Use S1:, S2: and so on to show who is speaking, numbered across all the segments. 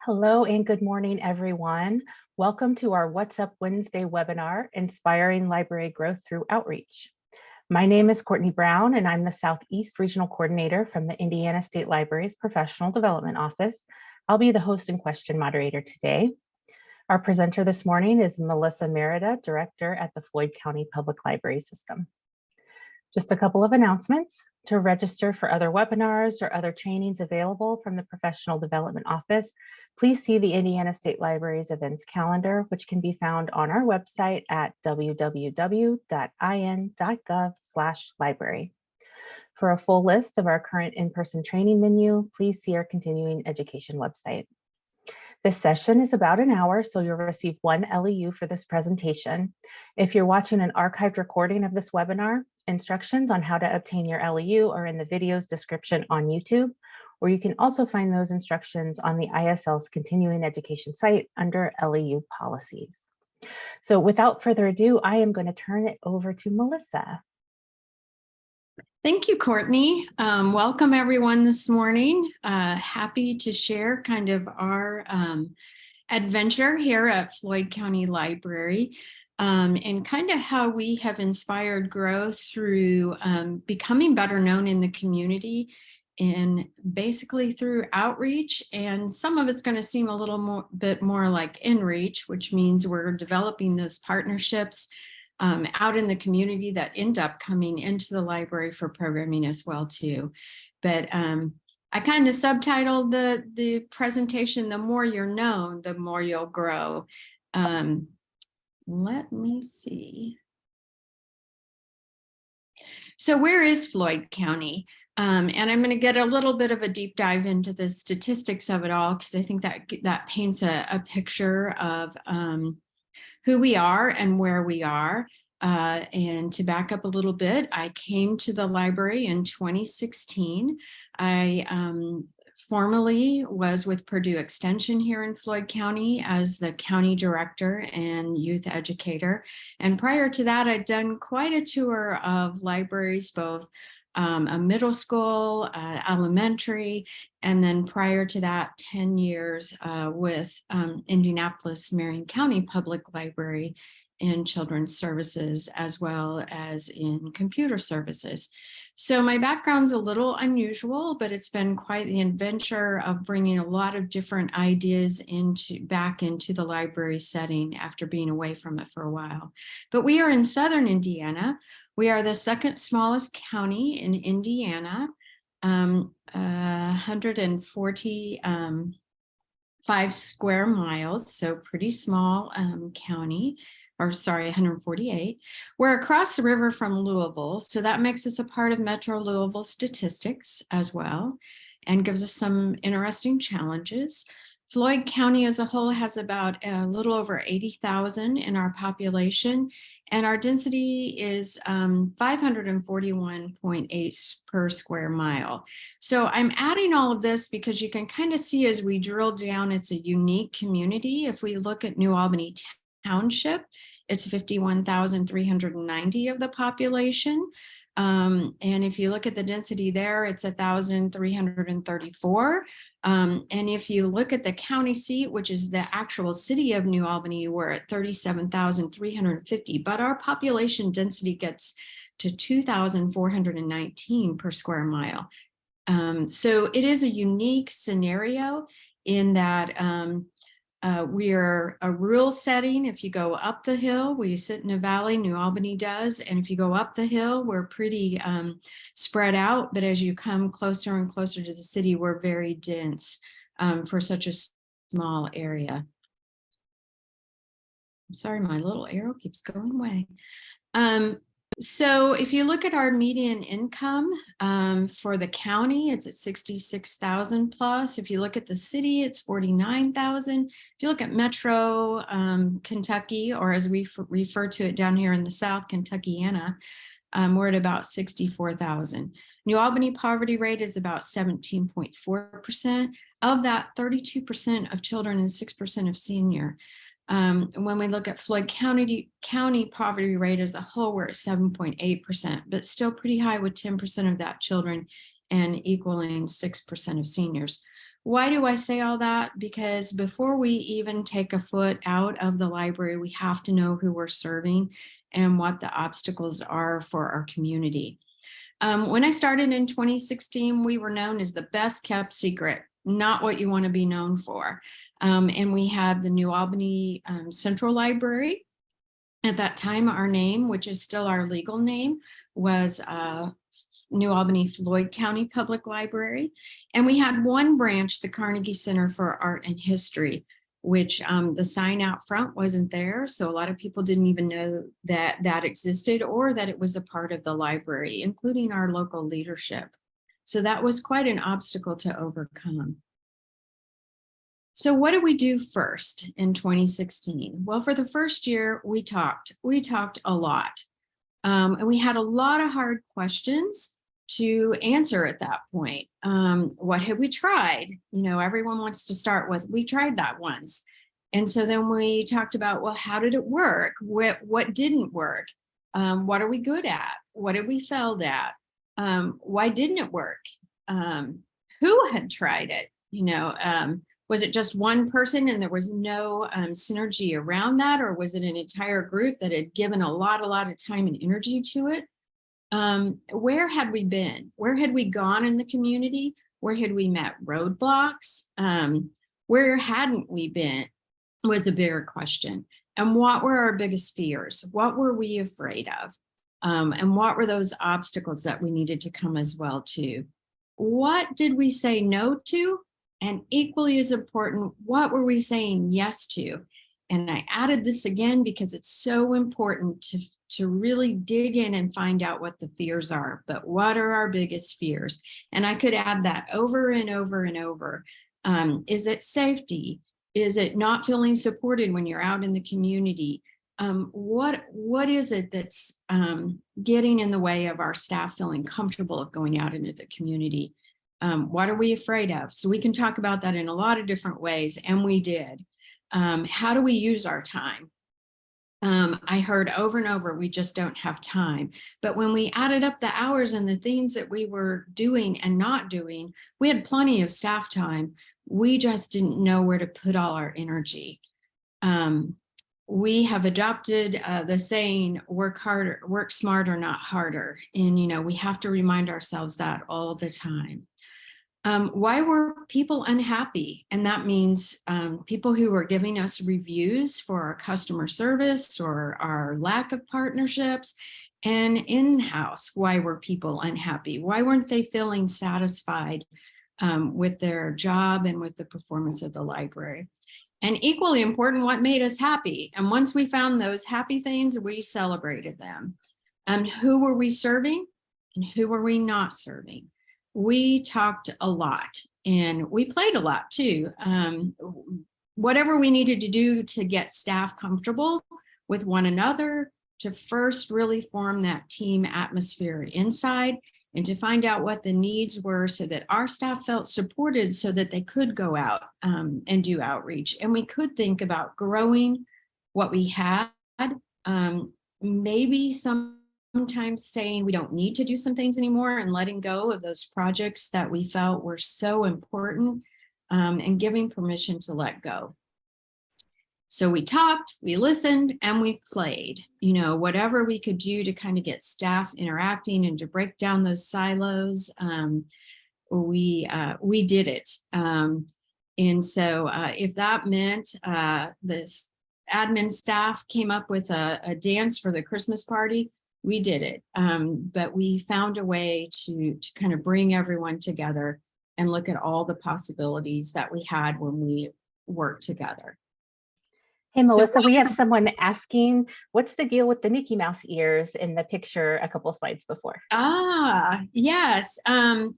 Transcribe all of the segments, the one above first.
S1: Hello and good morning, everyone. Welcome to our What's Up Wednesday webinar, Inspiring Library Growth Through Outreach. My name is Courtney Brown, and I'm the Southeast Regional Coordinator from the Indiana State Library's Professional Development Office. I'll be the host and question moderator today. Our presenter this morning is Melissa Merida, Director at the Floyd County Public Library System. Just a couple of announcements. To register for other webinars or other trainings available from the Professional Development Office, please see the Indiana State Library's events calendar, which can be found on our website at www.in.gov/library. For a full list of our current in-person training menu, please see our continuing education website. This session is about an hour, so you'll receive one LEU for this presentation. If you're watching an archived recording of this webinar, instructions on how to obtain your LEU are in the video's description on YouTube, or you can also find those instructions on the ISL's continuing education site under LEU policies. So without further ado, I am going to turn it over to Melissa.
S2: Thank you, Courtney. Welcome everyone this morning. Happy to share kind of our adventure here at Floyd County Library and kind of how we have inspired growth through becoming better known in the community and basically through outreach. And some of it's going to seem a little bit more like inreach, which means we're developing those partnerships out in the community that end up coming into the library for programming as well too. But I kind of subtitled the presentation, "The more you're known, the more you'll grow." Let me see. So where is Floyd County? And I'm going to get a little bit of a deep dive into the statistics of it all, because I think that paints a picture of who we are and where we are. And to back up a little bit, I came to the library in 2016. I formerly was with Purdue Extension here in Floyd County as the county director and youth educator. And prior to that, I'd done quite a tour of libraries, both a middle school, elementary, and then prior to that, 10 years with Indianapolis Marion County Public Library in children's services, as well as in computer services. So my background's a little unusual, but it's been quite the adventure of bringing a lot of different ideas back into the library setting after being away from it for a while. But we are in southern Indiana. We are the second smallest county in Indiana, 145 square miles, so pretty small county. Or sorry, 148. We're across the river from Louisville, so that makes us a part of Metro Louisville statistics as well, and gives us some interesting challenges. Floyd County as a whole has about a little over 80,000 in our population, and our density is 541.8 per square mile. So I'm adding all of this because you can kind of see as we drill down, it's a unique community. If we look at New Albany Township, it's 51,390 of the population. And if you look at the density there, it's 1,334. And if you look at the county seat, which is the actual city of New Albany, we're at 37,350, but our population density gets to 2,419 per square mile. So it is a unique scenario in that we're a rural setting. If you go up the hill, we sit in a valley, New Albany does. And if you go up the hill, we're pretty spread out. But as you come closer and closer to the city, we're very dense for such a small area. I'm sorry, my little arrow keeps going away. So if you look at our median income for the county, it's at 66,000 plus. If you look at the city, it's 49,000. If you look at Metro Kentucky, or as we refer to it down here in the South, Kentuckiana, we're at about 64,000. New Albany poverty rate is about 17.4%. Of that, 32% of children and 6% of senior. When we look at Floyd County poverty rate as a whole, we're at 7.8%, but still pretty high with 10% of that children and equaling 6% of seniors. Why do I say all that? Because before we even take a foot out of the library, we have to know who we're serving and what the obstacles are for our community. When I started in 2016, we were known as the best kept secret, not what you want to be known for. And we had the New Albany Central Library. At that time, our name, which is still our legal name, was New Albany Floyd County Public Library. And we had one branch, the Carnegie Center for Art and History, which the sign out front wasn't there. So a lot of people didn't even know that that existed or that it was a part of the library, including our local leadership. So that was quite an obstacle to overcome. So what did we do first in 2016? Well, for the first year, we talked a lot. And we had a lot of hard questions to answer at that point. What had we tried? You know, everyone wants to start with, we tried that once. And so then we talked about, well, how did it work? What didn't work? What are we good at? What did we failed at? Why didn't it work? Who had tried it? You know, was it just one person and there was no synergy around that? Or was it an entire group that had given a lot of time and energy to it? Where had we been? Where had we gone in the community? Where had we met roadblocks? Where hadn't we been was a bigger question. And what were our biggest fears? What were we afraid of? And what were those obstacles that we needed to come as well too? What did we say no to? And equally as important, what were we saying yes to? And I added this again because it's so important to really dig in and find out what the fears are. But what are our biggest fears? And I could add that over and over and over. Is it safety? Is it not feeling supported when you're out in the community? What is it that's getting in the way of our staff feeling comfortable of going out into the community? What are we afraid of? So we can talk about that in a lot of different ways, and we did. How do we use our time? I heard over and over, we just don't have time. But when we added up the hours and the things that we were doing and not doing, we had plenty of staff time. We just didn't know where to put all our energy. We have adopted the saying, work harder, work smarter, not harder. And, you know, we have to remind ourselves that all the time. Why were people unhappy? And that means people who were giving us reviews for our customer service or our lack of partnerships. And in-house, why were people unhappy? Why weren't they feeling satisfied with their job and with the performance of the library? And equally important, what made us happy? And once we found those happy things, we celebrated them. And who were we serving and who were we not serving? We talked a lot and we played a lot too. Whatever we needed to do to get staff comfortable with one another, to first really form that team atmosphere inside and to find out what the needs were so that our staff felt supported so that they could go out and do outreach. And we could think about growing what we had, maybe sometimes saying we don't need to do some things anymore and letting go of those projects that we felt were so important and giving permission to let go. So we talked, we listened, and we played, you know, whatever we could do to kind of get staff interacting and to break down those silos. We did it. And so if that meant this admin staff came up with a dance for the Christmas party, we did it. But we found a way to kind of bring everyone together and look at all the possibilities that we had when we worked together.
S1: Hey, Melissa, we have someone asking, what's the deal with the Mickey Mouse ears in the picture a couple slides before?
S2: Yes.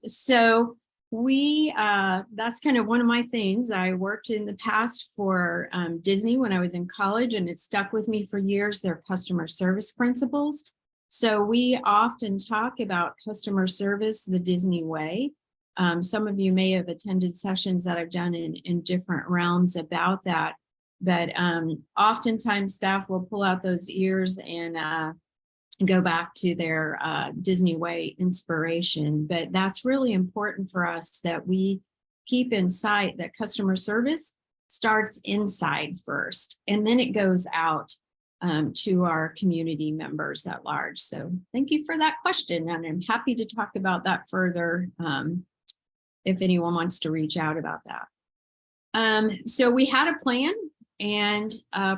S2: So that's kind of one of my things. I worked in the past for Disney when I was in college, and it stuck with me for years, their customer service principles. So we often talk about customer service the Disney way. Some of you may have attended sessions that I've done in different realms about that. But oftentimes staff will pull out those ears and go back to their Disney way inspiration. But that's really important for us, that we keep in sight that customer service starts inside first, and then it goes out to our community members at large. So thank you for that question, and I'm happy to talk about that further if anyone wants to reach out about that. So we had a plan and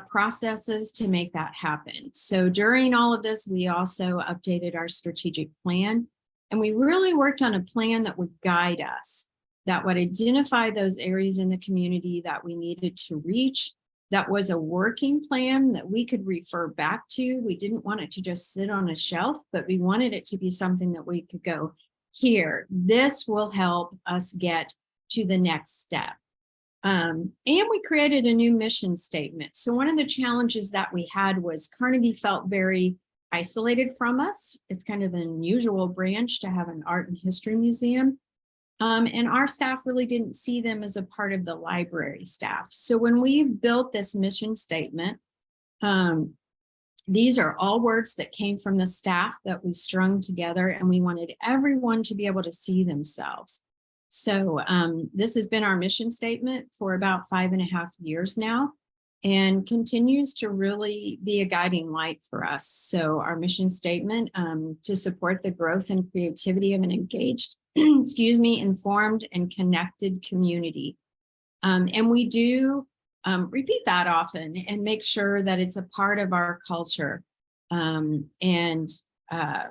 S2: processes to make that happen. So during all of this, we also updated our strategic plan, and we really worked on a plan that would guide us, that would identify those areas in the community that we needed to reach. That was a working plan that we could refer back to. We didn't want it to just sit on a shelf, but we wanted it to be something that we could go, here, this will help us get to the next step. And we created a new mission statement. So one of the challenges that we had was Carnegie felt very isolated from us. It's kind of an unusual branch to have an art and history museum. And our staff really didn't see them as a part of the library staff. So when we built this mission statement, these are all words that came from the staff that we strung together, and we wanted everyone to be able to see themselves. So this has been our mission statement for about 5.5 years now, and continues to really be a guiding light for us. So our mission statement to support the growth and creativity of an engaged, excuse me, informed and connected community. And we do repeat that often and make sure that it's a part of our culture.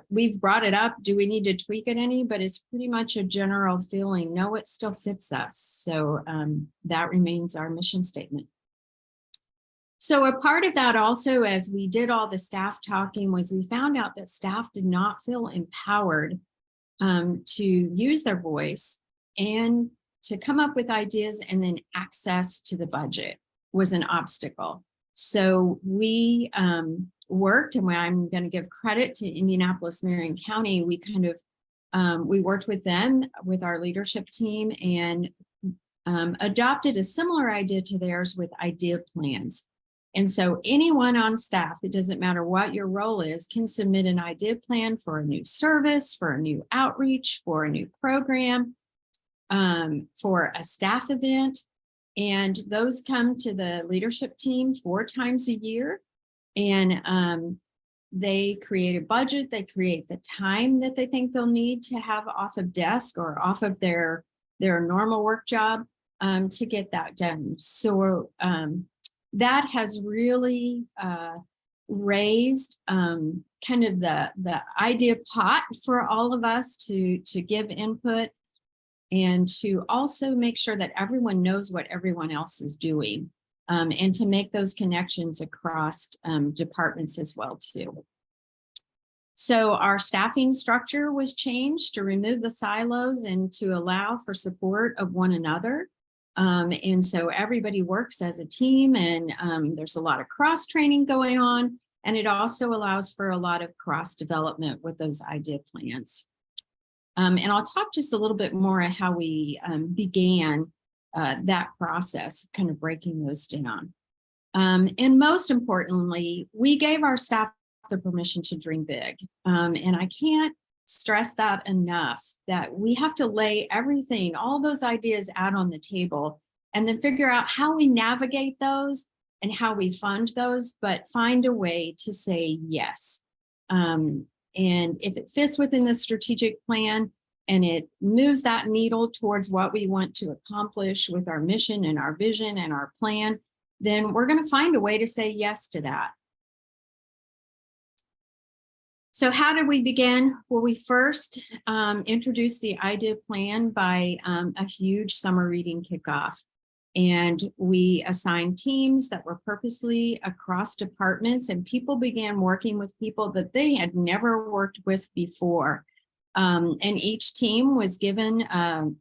S2: We've brought it up. Do we need to tweak it any? But it's pretty much a general feeling. No, it still fits us. So that remains our mission statement. So a part of that also, as we did all the staff talking, was we found out that staff did not feel empowered to use their voice and to come up with ideas, and then access to the budget was an obstacle. So we worked, and I'm going to give credit to Indianapolis, Marion County. We kind of, we worked with them, with our leadership team, and adopted a similar idea to theirs with idea plans. And so anyone on staff, it doesn't matter what your role is, can submit an idea plan for a new service, for a new outreach, for a new program, for a staff event. And those come to the leadership team 4 times a year. And they create a budget, they create the time that they think they'll need to have off of desk or off of their normal work job to get that done. So that has really raised kind of the idea pot for all of us to give input, and to also make sure that everyone knows what everyone else is doing, and to make those connections across departments as well too. So our staffing structure was changed to remove the silos and to allow for support of one another. And so everybody works as a team, and there's a lot of cross training going on, and it also allows for a lot of cross development with those idea plans. And I'll talk just a little bit more on how we began that process, kind of breaking those down. And most importantly, we gave our staff the permission to dream big. And I can't stress that enough, that we have to lay everything, all those ideas out on the table, and then figure out how we navigate those and how we fund those, but find a way to say yes. And if it fits within the strategic plan and it moves that needle towards what we want to accomplish with our mission and our vision and our plan, then we're going to find a way to say yes to that. So how did we begin? Well, we first introduced the idea plan by a huge summer reading kickoff. And we assigned teams that were purposely across departments, and people began working with people that they had never worked with before. And each team was given a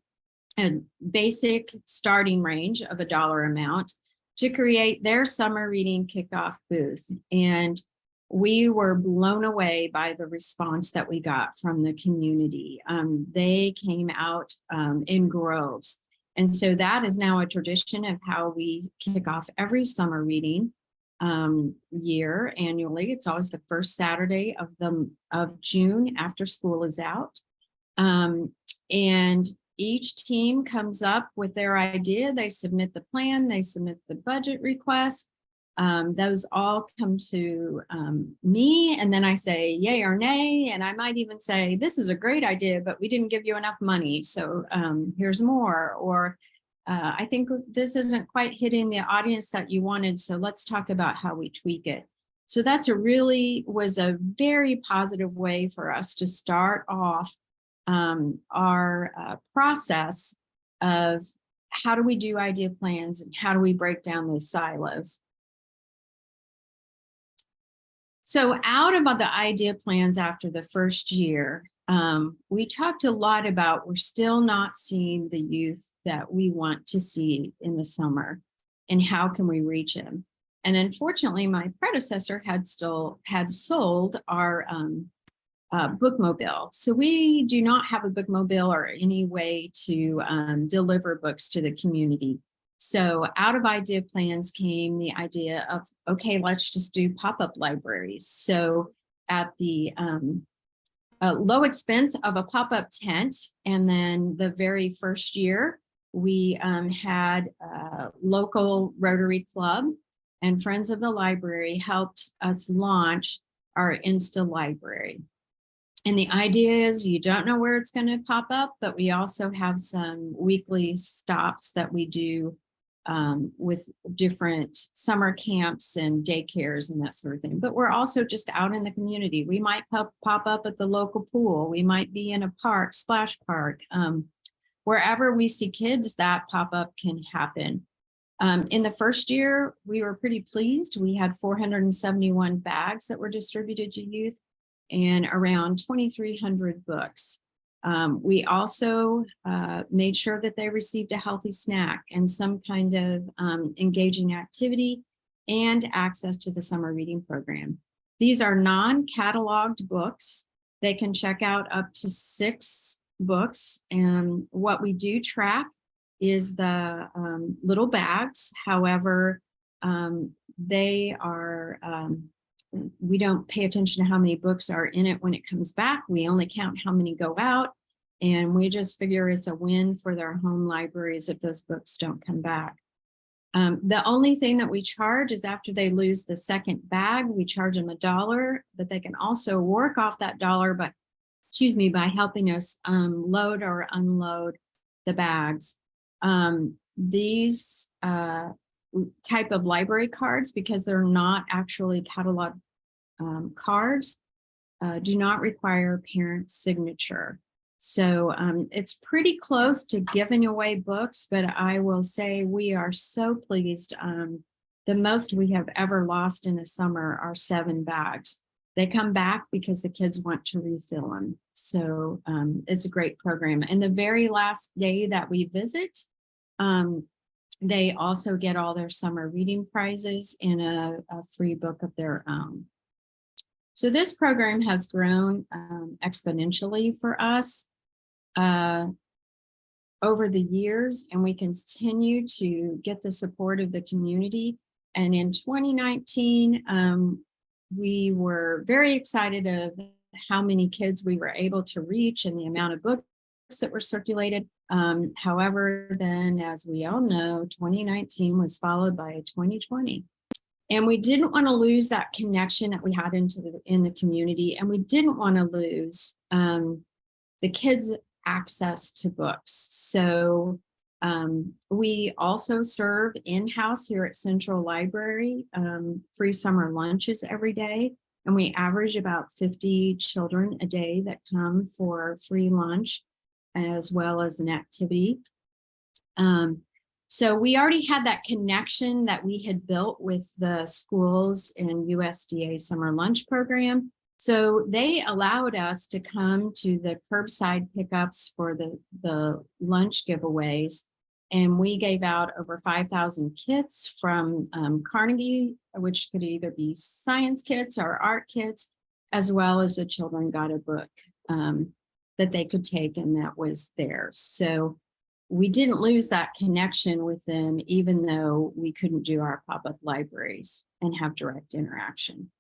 S2: basic starting range of $1 amount to create their summer reading kickoff booth. And we were blown away by the response that we got from the community. They came out in groves. And so that is now a tradition of how we kick off every summer reading year annually. It's always the first Saturday of June after school is out. And Each team comes up with their idea. They submit the plan, they submit the budget request. Those all come to me, and then I say yay or nay, and I might even say, this is a great idea, but we didn't give you enough money, so here's more. Or I think this isn't quite hitting the audience that you wanted, so let's talk about how we tweak it. So that's was a very positive way for us to start off our process of how do we do idea plans and how do we break down those silos. So out about the idea plans after the first year, we talked a lot about we're still not seeing the youth that we want to see in the summer, and how can we reach them? And unfortunately, my predecessor had sold our bookmobile. So we do not have a bookmobile or any way to deliver books to the community. So out of idea plans came the idea of, okay, let's just do pop-up libraries. So at the low expense of a pop-up tent, and then the very first year, we had a local Rotary Club and Friends of the Library helped us launch our Insta Library. And the idea is you don't know where it's going to pop up, but we also have some weekly stops that we do with different summer camps and daycares and that sort of thing. But we're also just out in the community. We might pop up at the local pool. We might be in a park, splash park. Wherever we see kids, that pop-up can happen. In the first year, we were pretty pleased. We had 471 bags that were distributed to youth and around 2,300 books. We also made sure that they received a healthy snack and some kind of engaging activity and access to the summer reading program. These are non-cataloged books. They can check out up to 6 books. And what we do track is the little bags. However, they are, we don't pay attention to how many books are in it when it comes back. We only count how many go out. And we just figure it's a win for their home libraries if those books don't come back. The only thing that we charge is after they lose the second bag, we charge them $1, but they can also work off that dollar, by helping us load or unload the bags. These type of library cards, because they're not actually catalog cards, do not require parent signature. So it's pretty close to giving away books, but I will say we are so pleased. The most we have ever lost in a summer are 7 bags. They come back because the kids want to refill them. So it's a great program. And the very last day that we visit, they also get all their summer reading prizes and a free book of their own. So this program has grown exponentially for us over the years, and we continue to get the support of the community. And in 2019, we were very excited of how many kids we were able to reach and the amount of books that were circulated. However, then, as we all know, 2019 was followed by 2020. And we didn't want to lose that connection that we had in the community. And we didn't want to lose the kids' access to books. So we also serve in-house here at Central Library, free summer lunches every day. And we average about 50 children a day that come for free lunch, as well as an activity. So we already had that connection that we had built with the schools and USDA summer lunch program. So they allowed us to come to the curbside pickups for the lunch giveaways. And we gave out over 5,000 kits from Carnegie, which could either be science kits or art kits, as well as the children got a book that they could take, and that was theirs. So we didn't lose that connection with them, even though we couldn't do our pop-up libraries and have direct interaction.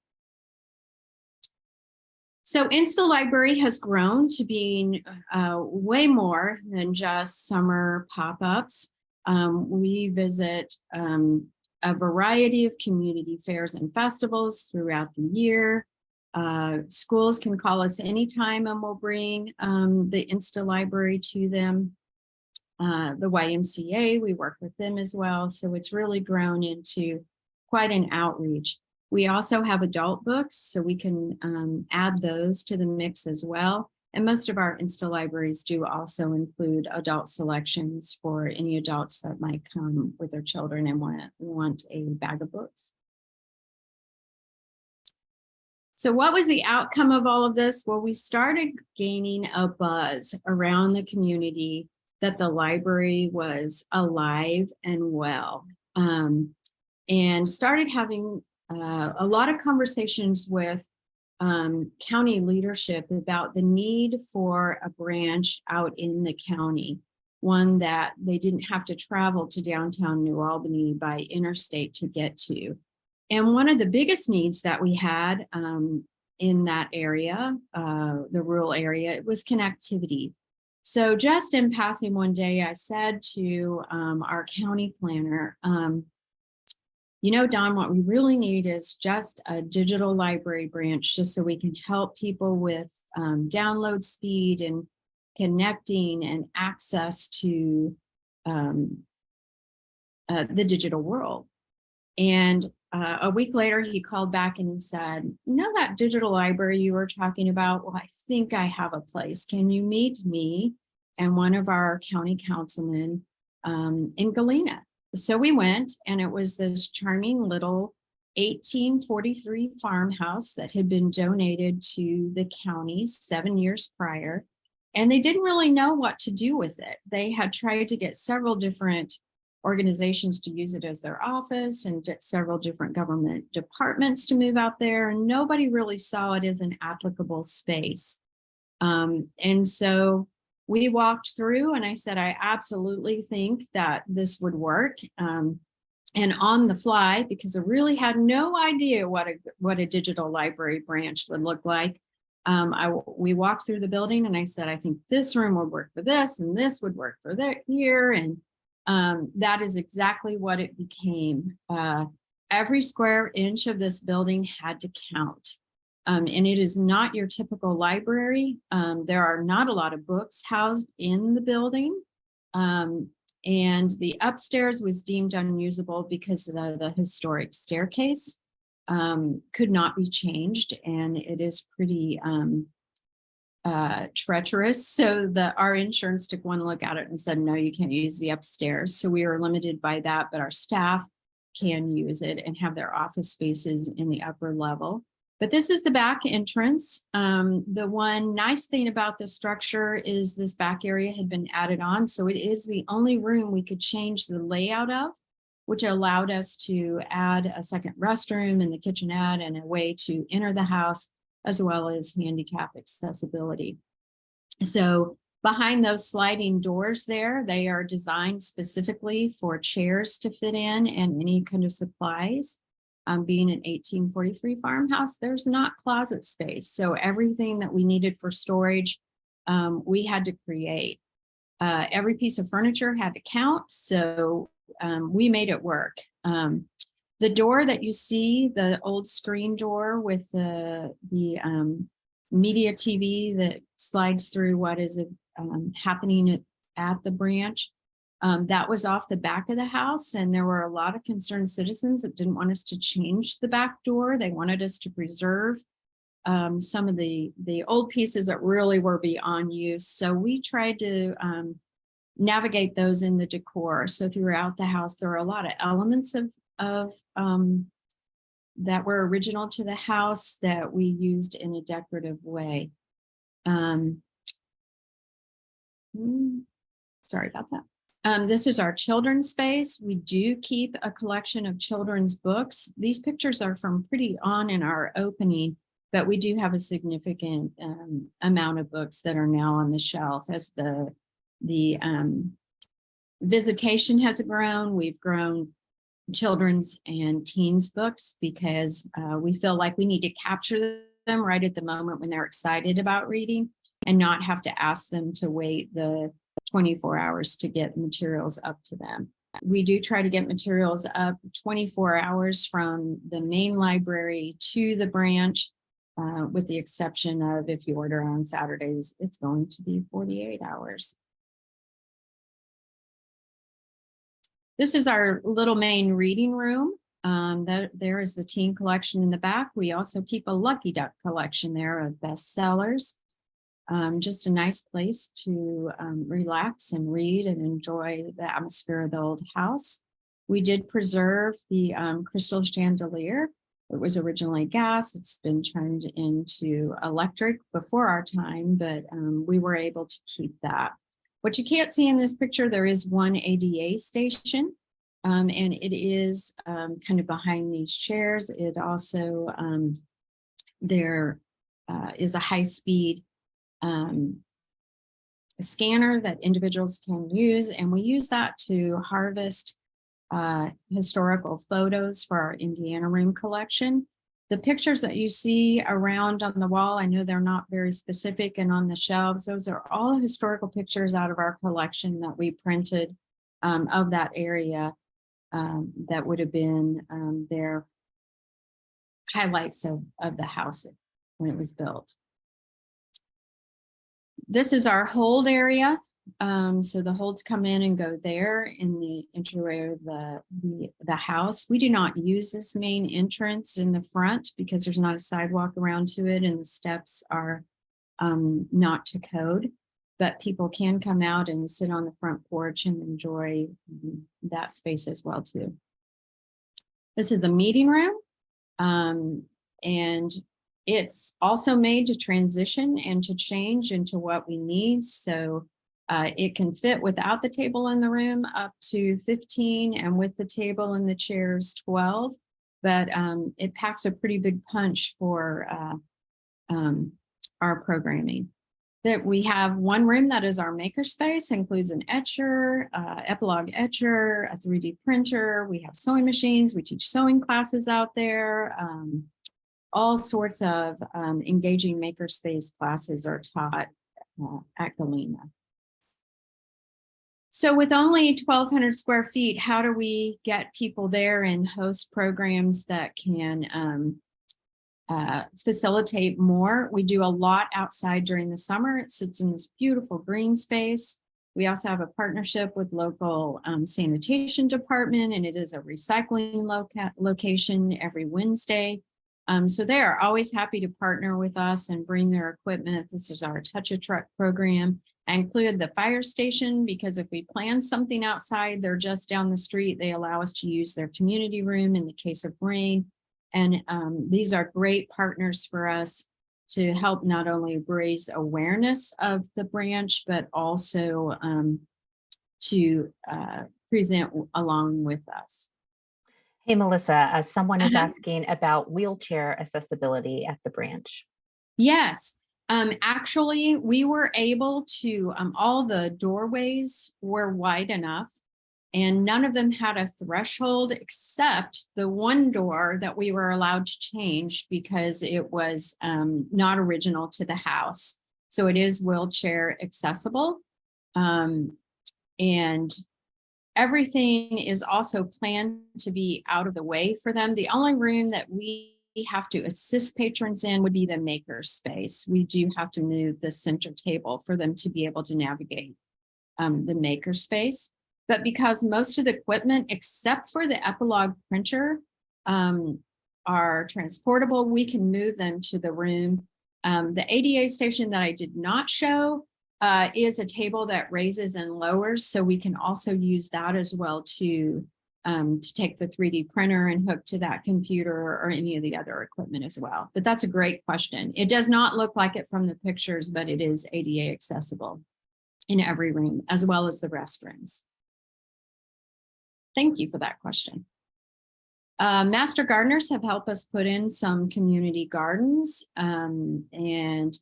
S2: So Insta Library has grown to being way more than just summer pop-ups. We visit a variety of community fairs and festivals throughout the year. Schools can call us anytime and we'll bring the Insta Library to them. The YMCA, we work with them as well. So it's really grown into quite an outreach. We also have adult books, so we can add those to the mix as well. And most of our Insta libraries do also include adult selections for any adults that might come with their children and want a bag of books. So what was the outcome of all of this? Well, we started gaining a buzz around the community that the library was alive and well, and started having a lot of conversations with county leadership about the need for a branch out in the county, one that they didn't have to travel to downtown New Albany by interstate to get to. And one of the biggest needs that we had in that area, the rural area, it was connectivity. So just in passing one day, I said to our county planner, you know, Don, what we really need is just a digital library branch, just so we can help people with download speed and connecting and access to the digital world. And a week later, he called back and he said, you know, that digital library you were talking about? Well, I think I have a place. Can you meet me and one of our county councilmen in Galena? So we went, and it was this charming little 1843 farmhouse that had been donated to the county 7 years prior. And they didn't really know what to do with it. They had tried to get several different organizations to use it as their office and several different government departments to move out there. And nobody really saw it as an applicable space. And so we walked through and I said, I absolutely think that this would work. And on the fly, because I really had no idea what a digital library branch would look like, we walked through the building and I said, I think this room would work for this and this would work for that here. And that is exactly what it became. Every square inch of this building had to count. And it is not your typical library. There are not a lot of books housed in the building. And the upstairs was deemed unusable because the historic staircase could not be changed. And it is pretty treacherous. So our insurance took one look at it and said, no, you can't use the upstairs. So we were limited by that, but our staff can use it and have their office spaces in the upper level. But this is the back entrance. The one nice thing about this structure is this back area had been added on. So it is the only room we could change the layout of, which allowed us to add a second restroom and the kitchenette and a way to enter the house, as well as handicap accessibility. So behind those sliding doors there, they are designed specifically for chairs to fit in and any kind of supplies. Being an 1843 farmhouse, there's not closet space. So everything that we needed for storage, we had to create. Every piece of furniture had to count. So we made it work. The door that you see, the old screen door with the media TV that slides through what is happening at the branch, that was off the back of the house. And there were a lot of concerned citizens that didn't want us to change the back door. They wanted us to preserve some of the old pieces that really were beyond use. So we tried to navigate those in the decor. So throughout the house, there are a lot of elements of that were original to the house that we used in a decorative way. Sorry about that. This is our children's space. We do keep a collection of children's books. These pictures are from pretty on in our opening, but we do have a significant amount of books that are now on the shelf as the visitation has grown. We've grown children's and teens books because we feel like we need to capture them right at the moment when they're excited about reading, and not have to ask them to wait the 24 hours to get materials up to them. We do try to get materials up 24 hours from the main library to the branch, with the exception of if you order on Saturdays, it's going to be 48 hours. This is our little main reading room. There is the teen collection in the back. We also keep a Lucky Duck collection there of bestsellers. Just a nice place to relax and read and enjoy the atmosphere of the old house. We did preserve the crystal chandelier. It was originally gas. It's been turned into electric before our time, but we were able to keep that. What you can't see in this picture, there is one ADA station, and it is kind of behind these chairs. It also, there is a high-speed scanner that individuals can use, and we use that to harvest historical photos for our Indiana Room collection. The pictures that you see around on the wall, I know they're not very specific, and on the shelves, those are all historical pictures out of our collection that we printed of that area, that would have been their highlights of the house when it was built. This is our hold area. So the holds come in and go there in the entryway of the house. We do not use this main entrance in the front because there's not a sidewalk around to it, and the steps are not to code, but people can come out and sit on the front porch and enjoy that space as well too. This is the meeting room, and it's also made to transition and to change into what we need. So it can fit without the table in the room up to 15, and with the table and the chairs 12, but it packs a pretty big punch for our programming. That we have one room that is our makerspace, includes an etcher, epilogue etcher, a 3D printer. We have sewing machines. We teach sewing classes out there. All sorts of engaging makerspace classes are taught at Galena. So with only 1,200 square feet, how do we get people there and host programs that can facilitate more? We do a lot outside during the summer. It sits in this beautiful green space. We also have a partnership with local sanitation department, and it is a recycling location every Wednesday. So they are always happy to partner with us and bring their equipment. This is our Touch a Truck program. I include the fire station because if we plan something outside, they're just down the street. They allow us to use their community room in the case of rain. And these are great partners for us to help not only raise awareness of the branch, but also to present along with us.
S1: Hey, Melissa, someone is asking about wheelchair accessibility at the branch.
S2: Yes. Actually, we were able to, all the doorways were wide enough, and none of them had a threshold except the one door that we were allowed to change because it was not original to the house. So it is wheelchair accessible. And everything is also planned to be out of the way for them. The only room that we have to assist patrons in would be the maker space. We do have to move the center table for them to be able to navigate the maker space. But because most of the equipment, except for the epilogue printer, are transportable, we can move them to the room. The ADA station that I did not show is a table that raises and lowers, so we can also use that as well to take the 3D printer and hook to that computer or any of the other equipment as well. But that's a great question. It does not look like it from the pictures, but it is ADA accessible in every room, as well as the restrooms. Thank you for that question. Master gardeners have helped us put in some community gardens, and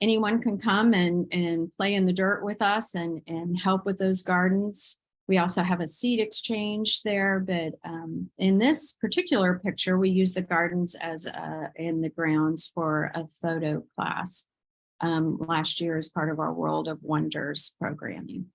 S2: anyone can come and play in the dirt with us and help with those gardens. We also have a seed exchange there, but in this particular picture, we use the gardens as in the grounds for a photo class last year as part of our World of Wonders programming.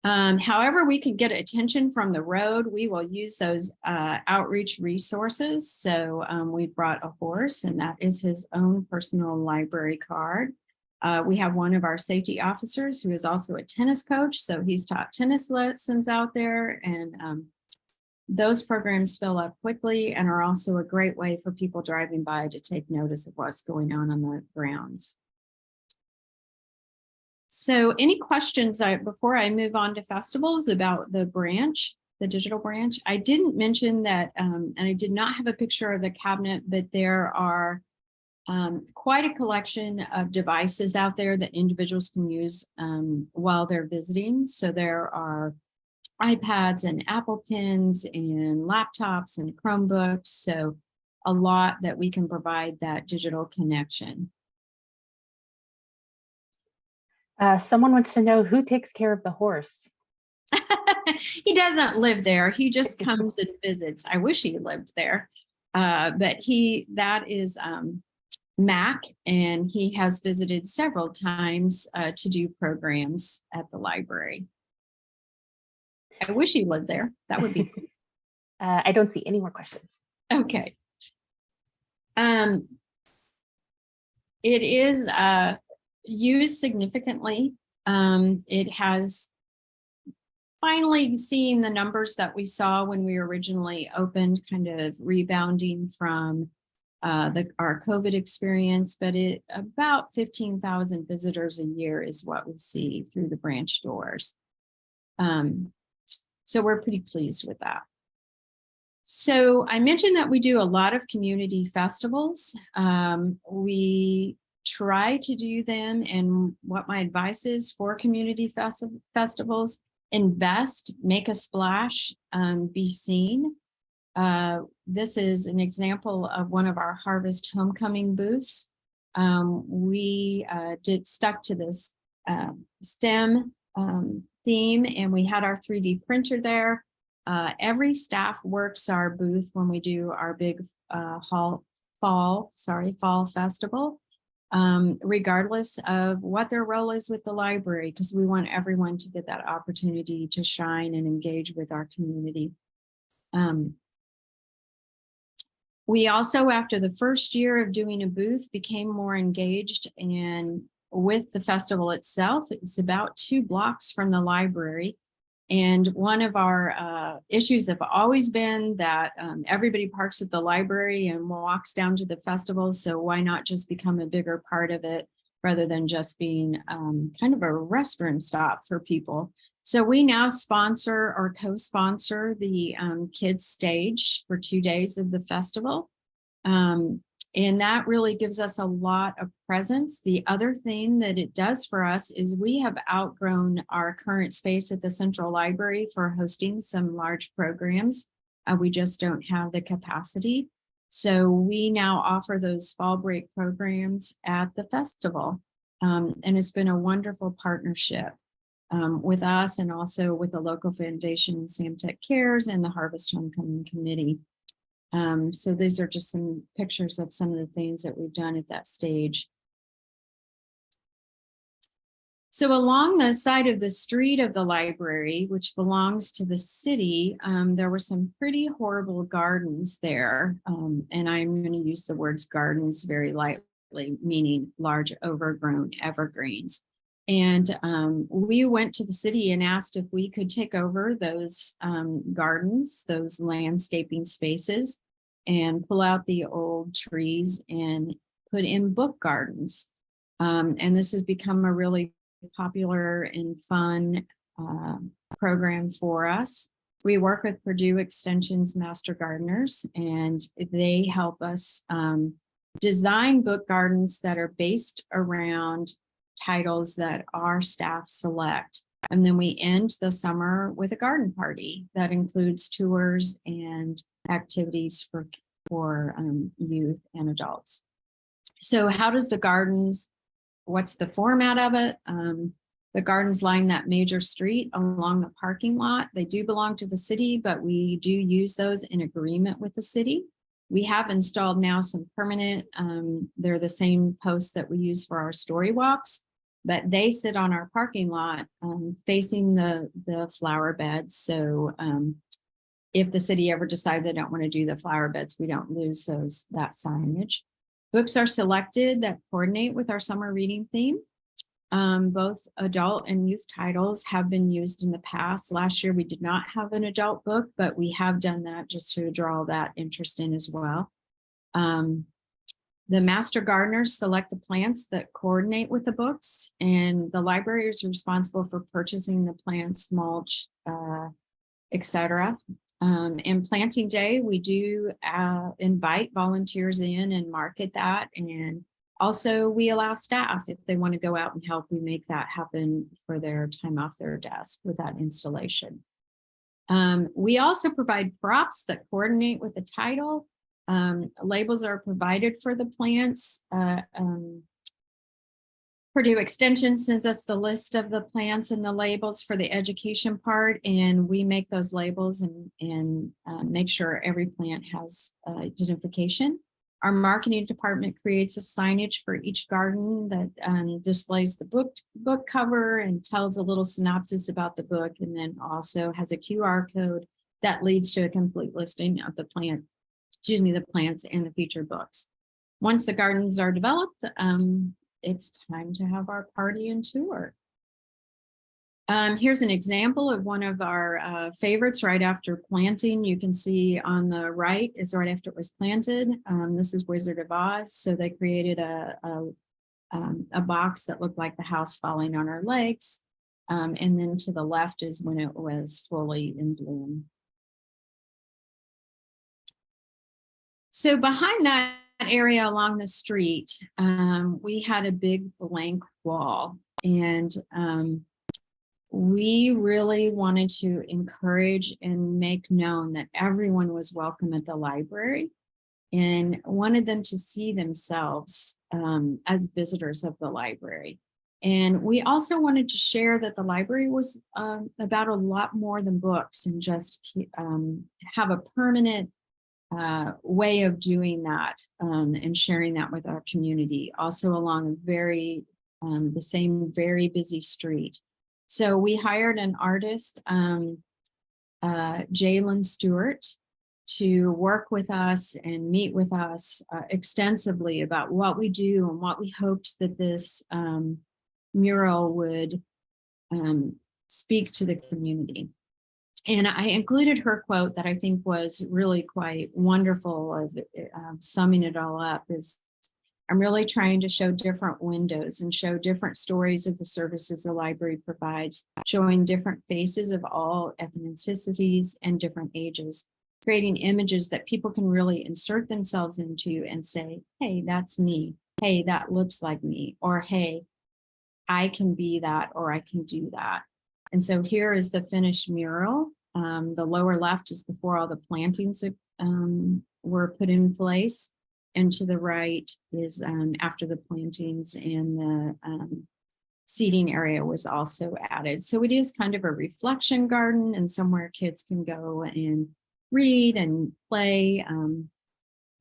S2: However, we can get attention from the road, we will use those outreach resources. So we brought a horse, and that is his own personal library card. We have one of our safety officers who is also a tennis coach. So he's taught tennis lessons out there, and those programs fill up quickly and are also a great way for people driving by to take notice of what's going on the grounds. So any questions before I move on to festivals about the branch, the digital branch? I didn't mention that, and I did not have a picture of the cabinet, but there are quite a collection of devices out there that individuals can use while they're visiting. So there are iPads and Apple Pens and laptops and Chromebooks. So a lot that we can provide that digital connection.
S1: Someone wants to know who takes care of the horse.
S2: He doesn't live there. He just comes and visits. I wish he lived there, but that is Mac, and he has visited several times to do programs at the library. I wish he lived there. That would be cool.
S1: I don't see any more questions.
S2: Okay. It is used significantly. It has finally seen the numbers that we saw when we originally opened, kind of rebounding from our COVID experience, but about 15,000 visitors a year is what we see through the branch doors. So we're pretty pleased with that. So I mentioned that we do a lot of community festivals. We try to do them, and what my advice is for community festivals: invest, make a splash, be seen. This is an example of one of our Harvest Homecoming booths. We stuck to this STEM theme, and we had our 3D printer there. Every staff works our booth when we do our big fall festival, regardless of what their role is with the library, because we want everyone to get that opportunity to shine and engage with our community. We also, after the first year of doing a booth, became more engaged and with the festival itself. It's about 2 blocks from the library. And one of our issues have always been that everybody parks at the library and walks down to the festival. So why not just become a bigger part of it rather than just being kind of a restroom stop for people? So we now sponsor or co-sponsor the kids stage for 2 days of the festival. And that really gives us a lot of presence. The other thing that it does for us is we have outgrown our current space at the Central Library for hosting some large programs. We just don't have the capacity. So we now offer those fall break programs at the festival. And it's been a wonderful partnership with us, and also with the local foundation, Samtec Cares, and the Harvest Homecoming Committee. So these are just some pictures of some of the things that we've done at that stage. So along the side of the street of the library, which belongs to the city, there were some pretty horrible gardens there. And I'm going to use the words gardens very lightly, meaning large overgrown evergreens. And we went to the city and asked if we could take over those gardens, those landscaping spaces, and pull out the old trees and put in book gardens. And this has become a really popular and fun program for us. We work with Purdue Extension's Master Gardeners, and they help us design book gardens that are based around titles that our staff select. And then we end the summer with a garden party that includes tours and activities for youth and adults. So how does the gardens, what's the format of it? The gardens line that major street along the parking lot. They do belong to the city, but we do use those in agreement with the city. We have installed now some permanent, they're the same posts that we use for our story walks, but they sit on our parking lot facing the flower beds. So if the city ever decides they don't want to do the flower beds, we don't lose that signage. Books are selected that coordinate with our summer reading theme. Both adult and youth titles have been used in the past. Last year, we did not have an adult book, but we have done that just to draw that interest in as well. The master gardeners select the plants that coordinate with the books, and the library is responsible for purchasing the plants, mulch, etc. And planting day, we do invite volunteers in and market that. And also we allow staff, if they want to go out and help, we make that happen for their time off their desk with that installation. We also provide props that coordinate with the title. Labels are provided for the plants. Purdue Extension sends us the list of the plants and the labels for the education part, and we make those labels and make sure every plant has identification. Our marketing department creates a signage for each garden that displays the book cover and tells a little synopsis about the book, and then also has a QR code that leads to a complete listing of the plants and the featured books. Once the gardens are developed, it's time to have our party and tour. Here's an example of one of our favorites right after planting. You can see on the right is right after it was planted. This is Wizard of Oz. So they created a box that looked like the house falling on our legs. And then to the left is when it was fully in bloom. So behind that area along the street, we had a big blank wall, and we really wanted to encourage and make known that everyone was welcome at the library, and wanted them to see themselves as visitors of the library. And we also wanted to share that the library was about a lot more than books, and just have a permanent way of doing that and sharing that with our community, also along a the same very busy street. So we hired an artist, Jalen Stewart, to work with us and meet with us extensively about what we do and what we hoped that this mural would speak to the community. And I included her quote that I think was really quite wonderful of summing it all up is, I'm really trying to show different windows and show different stories of the services the library provides, showing different faces of all ethnicities and different ages, creating images that people can really insert themselves into and say, hey, that's me. Hey, that looks like me. Or, hey, I can be that, or I can do that. And so here is the finished mural. The lower left is before all the plantings were put in place. And to the right is after the plantings, and the seating area was also added. So it is kind of a reflection garden and somewhere kids can go and read and play.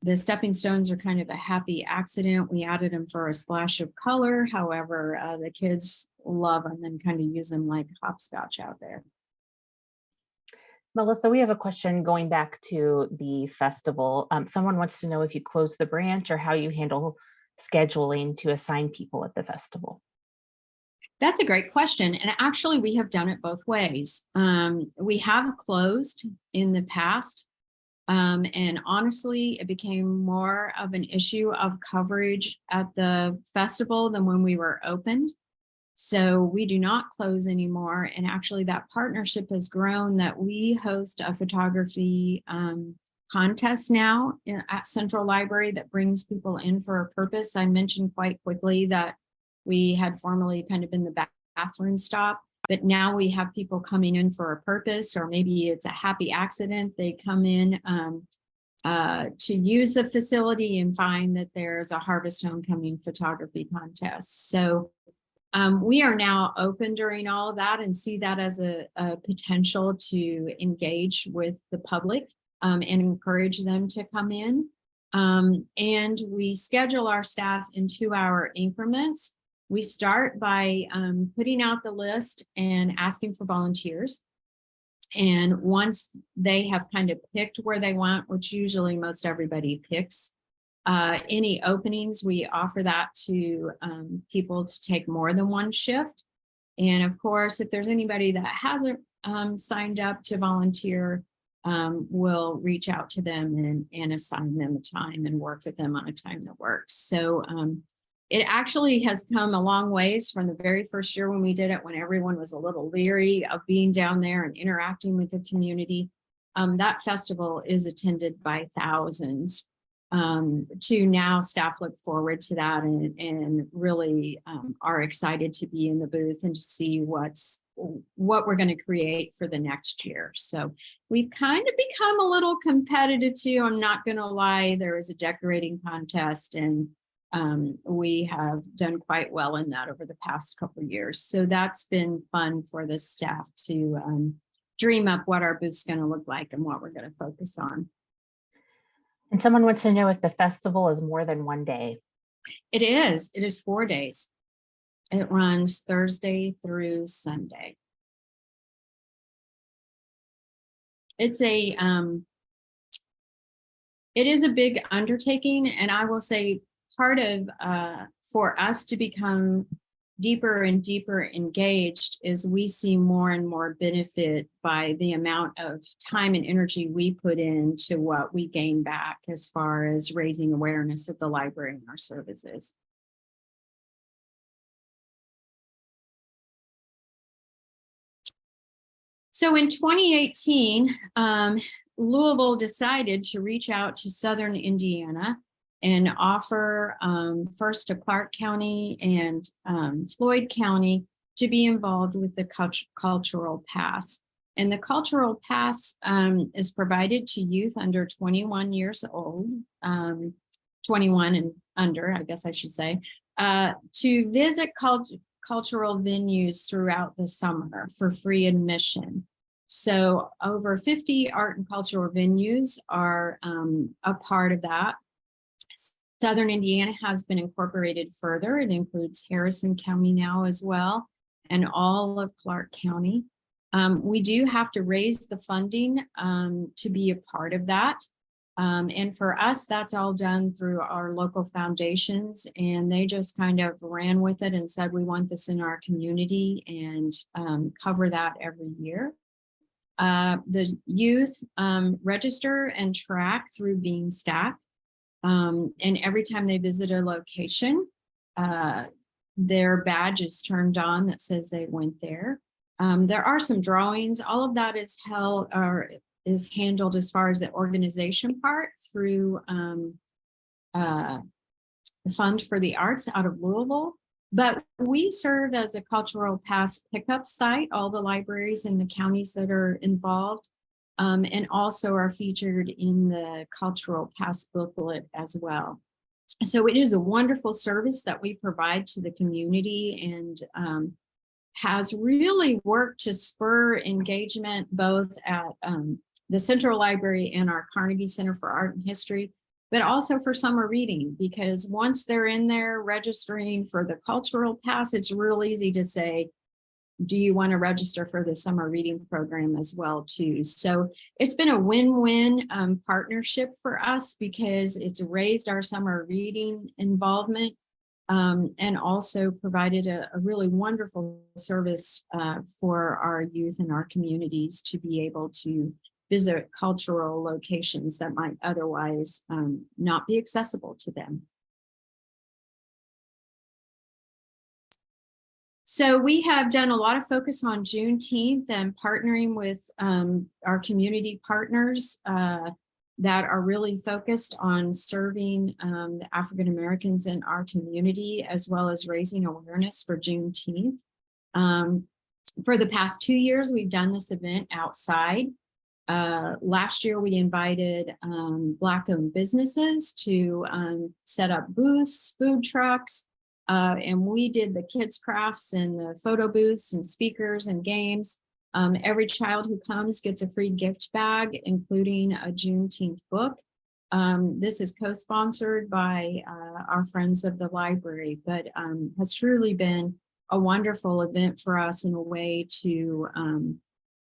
S2: The stepping stones are kind of a happy accident. We added them for a splash of color. However, the kids love them and kind of use them like hopscotch out there.
S1: Melissa, we have a question going back to the festival. Someone wants to know if you close the branch or how you handle scheduling to assign people at the festival.
S2: That's a great question. And actually, we have done it both ways. We have closed in the past. And honestly, it became more of an issue of coverage at the festival than when we were opened. So we do not close anymore. And actually that partnership has grown that we host a photography contest now at Central Library that brings people in for a purpose. I mentioned quite quickly that we had formerly kind of been the bathroom stop, but now we have people coming in for a purpose, or maybe it's a happy accident. They come in to use the facility and find that there's a Harvest Homecoming photography contest. So We are now open during all of that and see that as a potential to engage with the public and encourage them to come in. And we schedule our staff in 2-hour increments. We start by putting out the list and asking for volunteers. And once they have kind of picked where they want, which usually most everybody picks, any openings, we offer that to people to take more than one shift. And of course, if there's anybody that hasn't signed up to volunteer, we'll reach out to them and assign them a time and work with them on a time that works. So it actually has come a long ways from the very first year when we did it, when everyone was a little leery of being down there and interacting with the community. That festival is attended by thousands. To now, staff look forward to that and really are excited to be in the booth and to see what we're going to create for the next year. So we've kind of become a little competitive too. I'm not going to lie. There was a decorating contest, and we have done quite well in that over the past couple of years. So that's been fun for the staff to dream up what our booth's going to look like and what we're going to focus on.
S1: And someone wants to know if the festival is more than one day.
S2: It is. It is 4 days. It runs Thursday through Sunday. It is a big undertaking, and I will say part of for us to become deeper and deeper engaged is we see more and more benefit by the amount of time and energy we put into what we gain back as far as raising awareness of the library and our services. So in 2018, Louisville decided to reach out to Southern Indiana and offer first to Clark County and Floyd County to be involved with the cultural pass. And the cultural pass is provided to youth under 21 years old, 21 and under, I guess I should say, to visit cultural venues throughout the summer for free admission. So over 50 art and cultural venues are a part of that. Southern Indiana has been incorporated further. It includes Harrison County now as well, and all of Clark County. We do have to raise the funding to be a part of that. And for us, that's all done through our local foundations, and they just kind of ran with it and said, we want this in our community, and cover that every year. The youth register and track through Being Stack. And every time they visit a location, their badge is turned on that says they went there. There are some drawings. All of that is held or is handled as far as the organization part through the Fund for the Arts out of Louisville. But we serve as a cultural pass pickup site, all the libraries in the counties that are involved. And also are featured in the cultural pass booklet as well. So it is a wonderful service that we provide to the community, and has really worked to spur engagement both at the Central Library and our Carnegie Center for Art and History, but also for summer reading, because once they're in there registering for the cultural pass, it's real easy to say, do you want to register for the summer reading program as well too? So it's been a win-win partnership for us, because it's raised our summer reading involvement and also provided a really wonderful service for our youth and our communities to be able to visit cultural locations that might otherwise not be accessible to them. So we have done a lot of focus on Juneteenth and partnering with our community partners that are really focused on serving the African Americans in our community, as well as raising awareness for Juneteenth. For the past 2 years, we've done this event outside. Last year, we invited Black-owned businesses to set up booths, food trucks, And we did the kids crafts and the photo booths and speakers and games. Every child who comes gets a free gift bag, including a Juneteenth book. This is co-sponsored by our friends of the library, but has truly been a wonderful event for us in a way to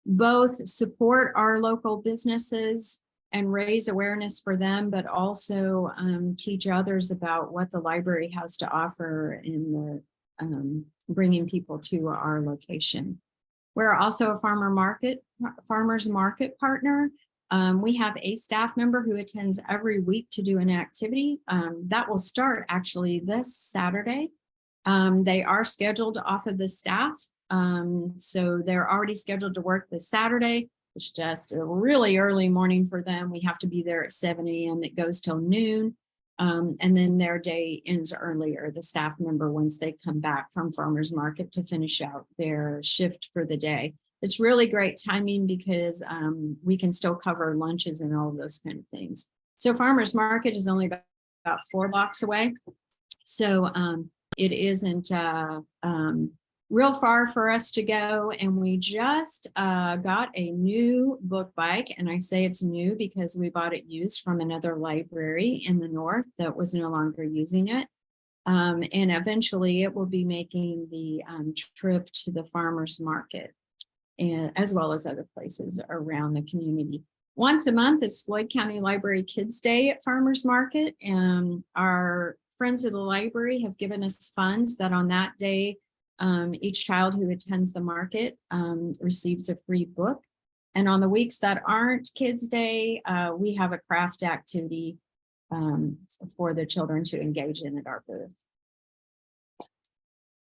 S2: both support our local businesses and raise awareness for them, but also teach others about what the library has to offer in the bringing people to our location. We're also a farmers market partner. We have a staff member who attends every week to do an activity. That will start actually this Saturday. They are scheduled off of the staff. So they're already scheduled to work this Saturday. It's just a really early morning for them. We have to be there at 7 a.m. It goes till noon. And then their day ends earlier, the staff member, once they come back from farmers market to finish out their shift for the day. It's really great timing because we can still cover lunches and all of those kind of things. So farmers market is only about 4 blocks away. So it isn't real far for us to go. And we just got a new book bike. And I say it's new because we bought it used from another library in the north that was no longer using it. And eventually it will be making the trip to the farmers market, and as well as other places around the community. Once a month is Floyd County Library Kids Day at Farmers Market. And our friends of the library have given us funds that on that day, each child who attends the market receives a free book. And on the weeks that aren't Kids Day, we have a craft activity for the children to engage in at our booth.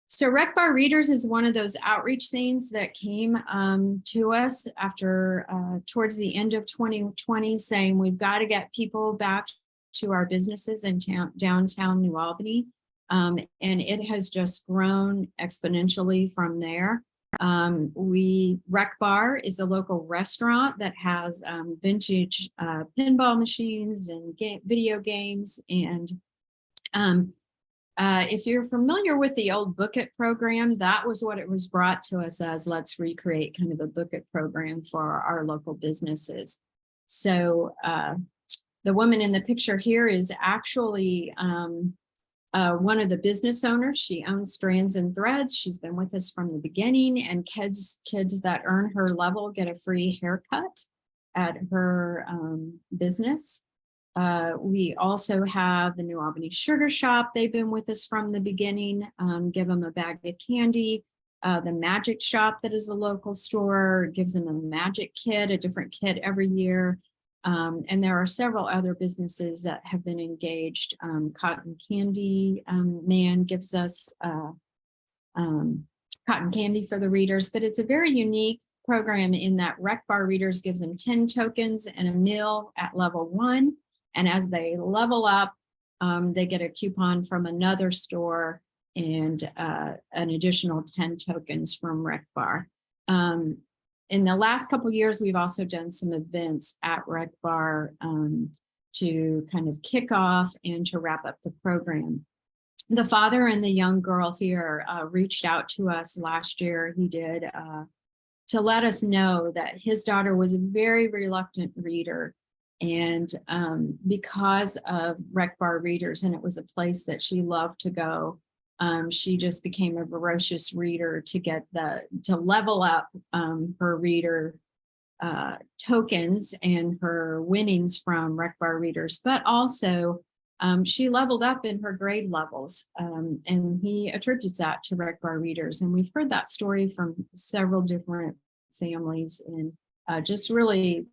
S2: So RecBar Readers is one of those outreach things that came to us after towards the end of 2020, saying we've got to get people back to our businesses in downtown New Albany. And it has just grown exponentially from there. RecBar is a local restaurant that has vintage pinball machines and video games. And if you're familiar with the old Book It program, that was what it was brought to us as. Let's recreate kind of a Book It program for our local businesses. So the woman in the picture here is actually one of the business owners. She owns Strands and Threads. She's been with us from the beginning, and kids that earn her level get a free haircut at her business. We also have the New Albany Sugar Shop. They've been with us from the beginning. Give them a bag of candy. The Magic Shop, that is a local store, gives them a magic kit, a different kit every year. And there are several other businesses that have been engaged. Cotton Candy Man gives us cotton candy for the readers, but it's a very unique program in that RecBar Readers gives them 10 tokens and a meal at level 1. And as they level up, they get a coupon from another store and an additional 10 tokens from RecBar. In the last couple of years, we've also done some events at RecBar to kind of kick off and to wrap up the program. The father and the young girl here reached out to us last year. He did to let us know that his daughter was a very reluctant reader. And because of RecBar Readers, and it was a place that she loved to go, she just became a voracious reader to get to level up her reader tokens and her winnings from RecBar Readers, but also she leveled up in her grade levels, and he attributes that to RecBar Readers. And we've heard that story from several different families, and just really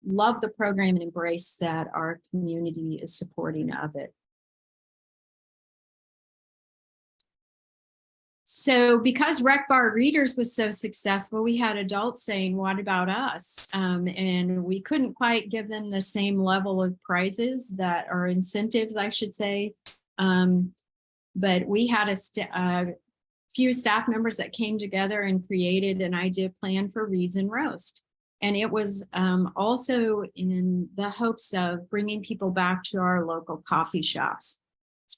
S2: love the program and embrace that our community is supporting of it. So because RecBar Readers was so successful, we had adults saying, what about us? And we couldn't quite give them the same level of prizes that are incentives, I should say. But we had a few staff members that came together and created an idea plan for Reads and Roast. And it was also in the hopes of bringing people back to our local coffee shops.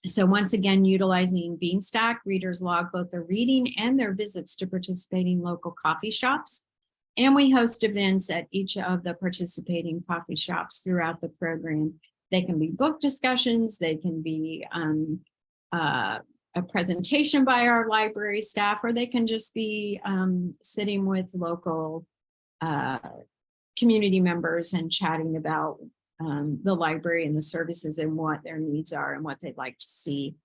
S2: So once again, utilizing Beanstack, readers log both their reading and their visits to participating local coffee shops. And we host events at each of the participating coffee shops throughout the program. They can be book discussions, they can be a presentation by our library staff, or they can just be sitting with local community members and chatting about the library and the services and what their needs are and what they'd like to see.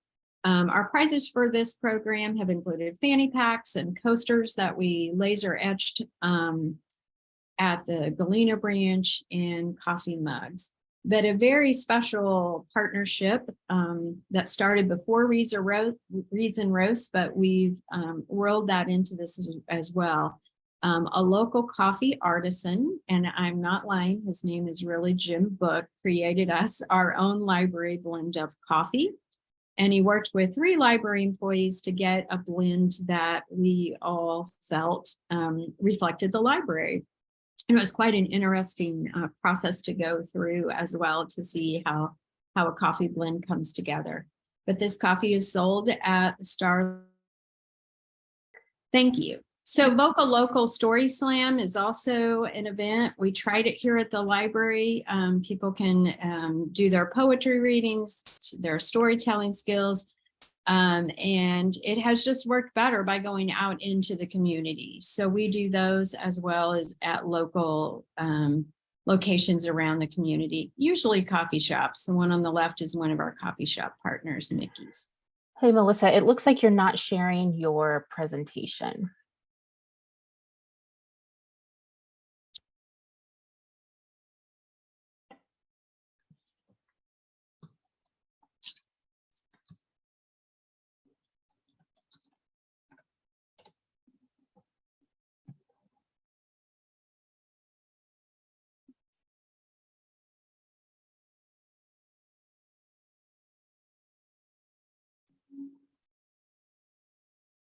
S2: Our prizes for this program have included fanny packs and coasters that we laser etched at the Galena branch, and coffee mugs. But a very special partnership that started before Reads and Roasts, but we've rolled that into this as well. A local coffee artisan, and I'm not lying, his name is really Jim Book, created us our own library blend of coffee. And he worked with 3 library employees to get a blend that we all felt reflected the library. And it was quite an interesting process to go through as well, to see how a coffee blend comes together. But this coffee is sold at the Star. Thank you. So Vocal Local Story Slam is also an event. We tried it here at the library. People can do their poetry readings, their storytelling skills, and it has just worked better by going out into the community. So we do those as well as at local locations around the community, usually coffee shops. The one on the left is one of our coffee shop partners, Mickey's.
S1: Hey, Melissa, it looks like you're not sharing your presentation.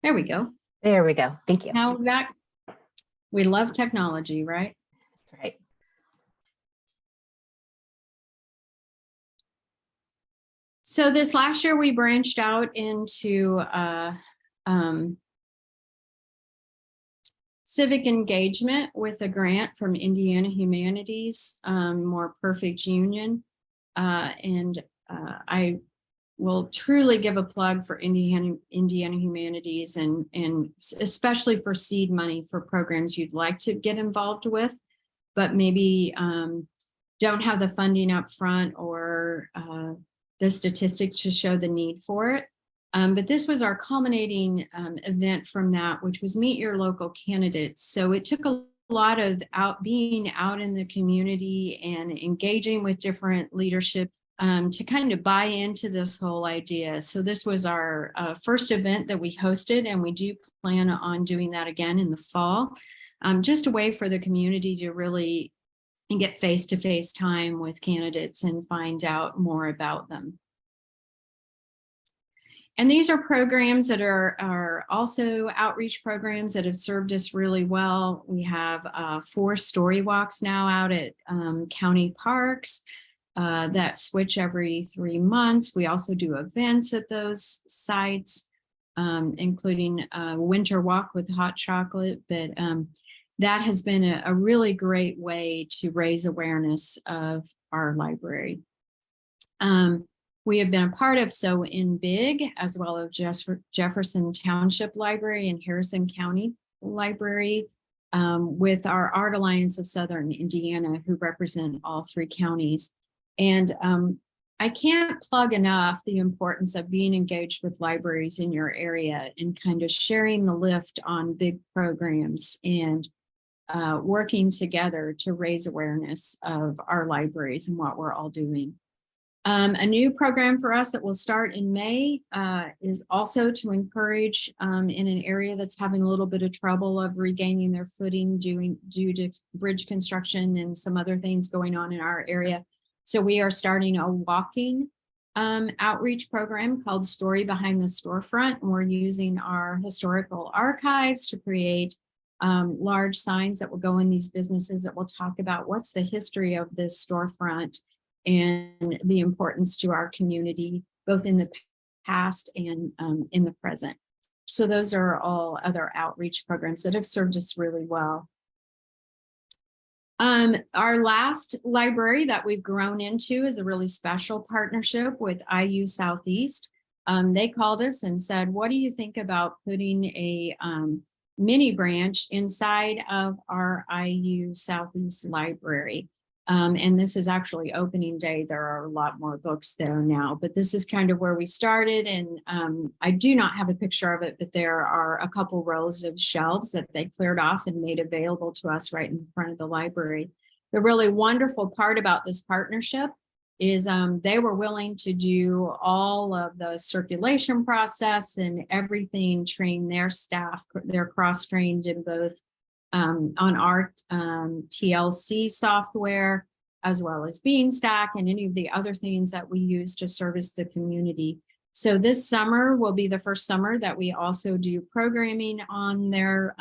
S2: There we go.
S1: There we go. Thank you.
S2: Now that we love technology, right?
S1: That's right.
S2: So this last year we branched out into civic engagement with a grant from Indiana Humanities, More Perfect Union. I will truly give a plug for Indiana Humanities, and especially for seed money for programs you'd like to get involved with, but maybe don't have the funding up front or the statistics to show the need for it. But this was our culminating event from that, which was meet your local candidates. So it took a lot of being out in the community and engaging with different leadership to kind of buy into this whole idea. So this was our first event that we hosted, and we do plan on doing that again in the fall, just a way for the community to really get face-to-face time with candidates and find out more about them. And these are programs that are also outreach programs that have served us really well. We have 4 story walks now out at county parks that switch every 3 months. We also do events at those sites, including a winter walk with hot chocolate. But that has been a really great way to raise awareness of our library. We have been a part of So In Big, as well as Jefferson Township Library and Harrison County Library, with our Art Alliance of Southern Indiana, who represent all 3 counties. And I can't plug enough the importance of being engaged with libraries in your area and kind of sharing the lift on big programs and working together to raise awareness of our libraries and what we're all doing. A new program for us that will start in May is also to encourage in an area that's having a little bit of trouble of regaining their footing due to bridge construction and some other things going on in our area. So we are starting a walking outreach program called Story Behind the Storefront. And we're using our historical archives to create large signs that will go in these businesses that will talk about what's the history of this storefront and the importance to our community, both in the past and in the present. So those are all other outreach programs that have served us really well. Our last library that we've grown into is a really special partnership with IU Southeast. They called us and said, what do you think about putting a mini branch inside of our IU Southeast library? And this is actually opening day. There are a lot more books there now, but this is kind of where we started. And I do not have a picture of it, but there are a couple rows of shelves that they cleared off and made available to us right in front of the library. The really wonderful part about this partnership is they were willing to do all of the circulation process and everything, train their staff. They're cross-trained in both on our TLC software, as well as Beanstack and any of the other things that we use to service the community. So this summer will be the first summer that we also do programming on their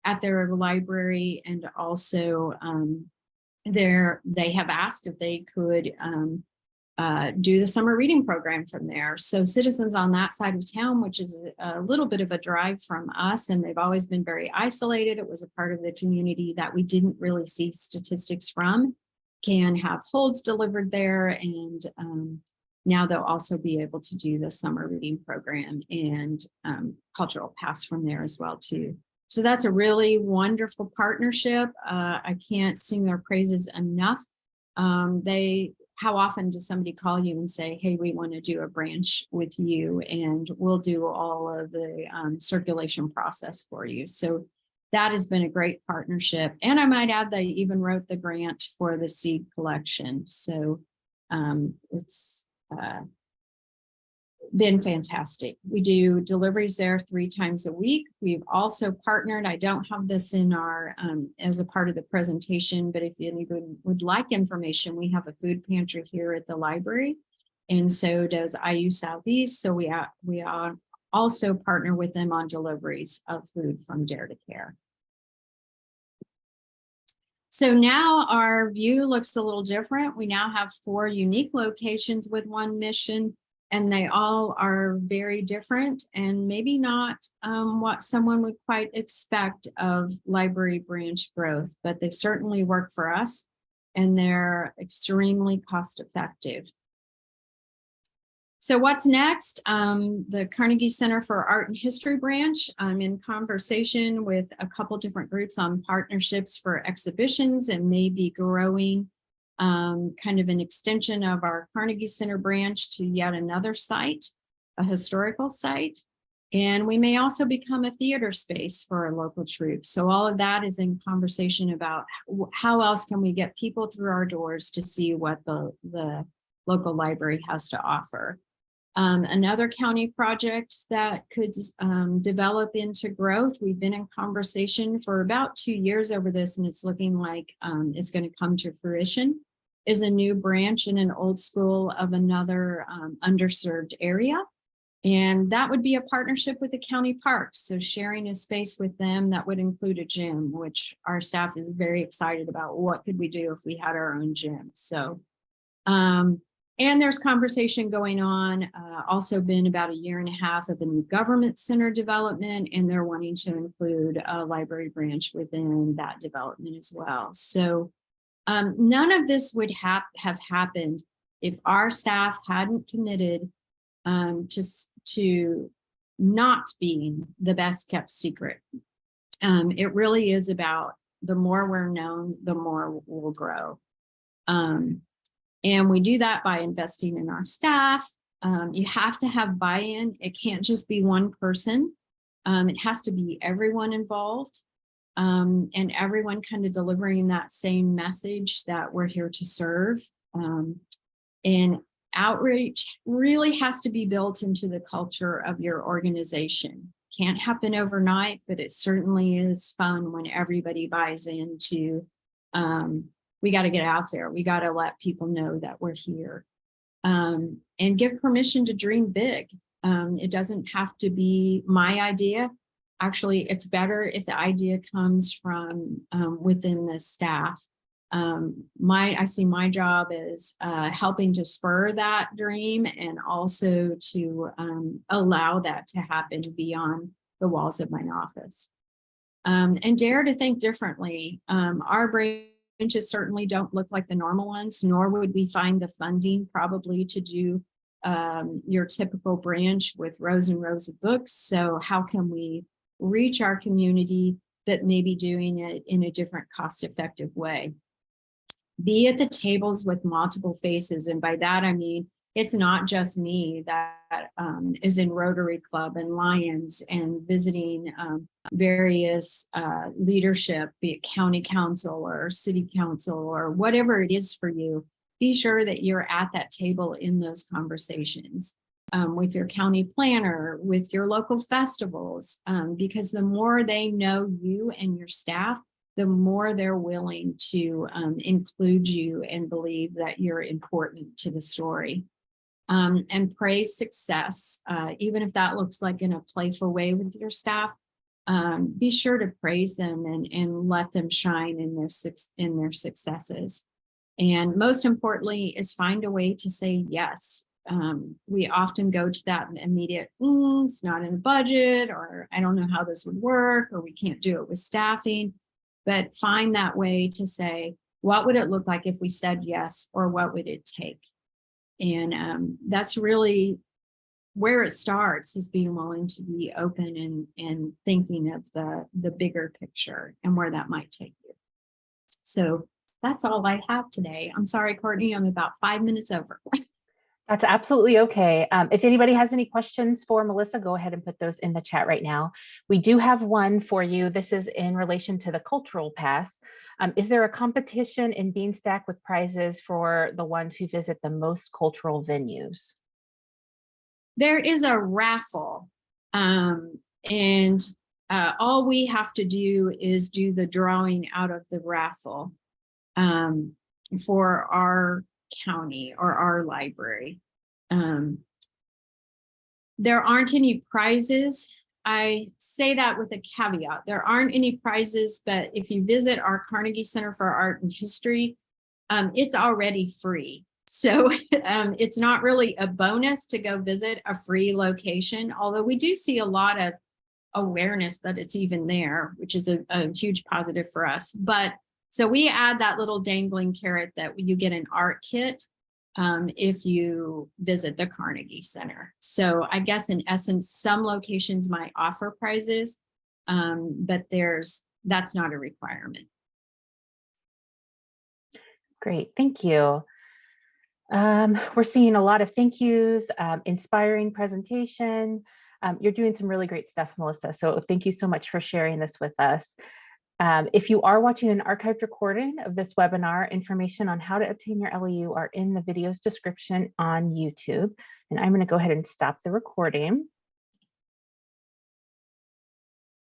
S2: at their library, and also they have asked if they could do the summer reading program from there. So citizens on that side of town, which is a little bit of a drive from us, and they've always been very isolated. It was a part of the community that we didn't really see statistics from, can have holds delivered there. And now they'll also be able to do the summer reading program and cultural pass from there as well too. So that's a really wonderful partnership. I can't sing their praises enough. How often does somebody call you and say, hey, we want to do a branch with you, and we'll do all of the circulation process for you. So that has been a great partnership. And I might add, they even wrote the grant for the seed collection. So it's been fantastic. We do deliveries there 3 times a week. We've also partnered, I don't have this in our as a part of the presentation, but if anyone would like information, we have a food pantry here at the library, and so does IU Southeast. So we also partner with them on deliveries of food from Dare to Care. So now our view looks a little different. We now have 4 unique locations with one mission, and they all are very different and maybe not what someone would quite expect of library branch growth, but they certainly work for us, and they're extremely cost effective. So what's next? The Carnegie Center for Art and History branch. I'm in conversation with a couple different groups on partnerships for exhibitions, and maybe growing kind of an extension of our Carnegie Center branch to yet another site, a historical site. And we may also become a theater space for our local troops. So all of that is in conversation about how else can we get people through our doors to see what the local library has to offer. Another county project that could develop into growth, we've been in conversation for about 2 years over this, and it's looking like it's going to come to fruition, is a new branch in an old school of another underserved area. And that would be a partnership with the county parks. So sharing a space with them that would include a gym, which our staff is very excited about. What could we do if we had our own gym? So, and there's conversation going on, also been about 1.5 years of a new government center development, and they're wanting to include a library branch within that development as well. So none of this would have happened if our staff hadn't committed to not being the best kept secret. It really is about the more we're known, the more we'll grow. And we do that by investing in our staff. You have to have buy-in. It can't just be one person. It has to be everyone involved, and everyone kind of delivering that same message that we're here to serve. And outreach really has to be built into the culture of your organization. Can't happen overnight, but it certainly is fun when everybody buys into we got to get out there. We got to let people know that we're here, and give permission to dream big. It doesn't have to be my idea. Actually, it's better if the idea comes from within the staff. I see my job as helping to spur that dream and also to allow that to happen beyond the walls of my office. And dare to think differently. Our branches certainly don't look like the normal ones, nor would we find the funding probably to do your typical branch with rows and rows of books. So how can we reach our community that may be doing it in a different cost-effective way? Be at the tables with multiple faces. And by that, I mean, it's not just me that is in Rotary Club and Lions and visiting various leadership, be it county council or city council or whatever it is for you. Be sure that you're at that table in those conversations with your county planner, with your local festivals, because the more they know you and your staff, the more they're willing to include you and believe that you're important to the story. And praise success, even if that looks like in a playful way with your staff. Be sure to praise them and let them shine in their successes. And most importantly is find a way to say yes. We often go to that immediate, it's not in the budget, or I don't know how this would work, or we can't do it with staffing. But find that way to say, what would it look like if we said yes, or what would it take? And that's really where it starts, is being willing to be open and thinking of the bigger picture and where that might take you. So that's all I have today. I'm sorry, Courtney, I'm about 5 minutes over.
S1: That's absolutely okay. If anybody has any questions for Melissa, go ahead and put those in the chat right now. We do have one for you. This is in relation to the cultural pass. Is there a competition in Beanstack with prizes for the ones who visit the most cultural venues?
S2: There is a raffle, and all we have to do is do the drawing out of the raffle for our county or our library. There aren't any prizes. I say that with a caveat. There aren't any prizes, but if you visit our Carnegie Center for Art and History, it's already free. So it's not really a bonus to go visit a free location, although we do see a lot of awareness that it's even there, which is a huge positive for us. But so we add that little dangling carrot that you get an art kit if you visit the Carnegie Center. So I guess in essence, some locations might offer prizes, but that's not a requirement.
S1: Great, thank you. We're seeing a lot of thank yous, inspiring presentation. You're doing some really great stuff, Melissa. So thank you so much for sharing this with us. If you are watching an archived recording of this webinar, information on how to obtain your LEU are in the video's description on YouTube. And I'm going to go ahead and stop the recording.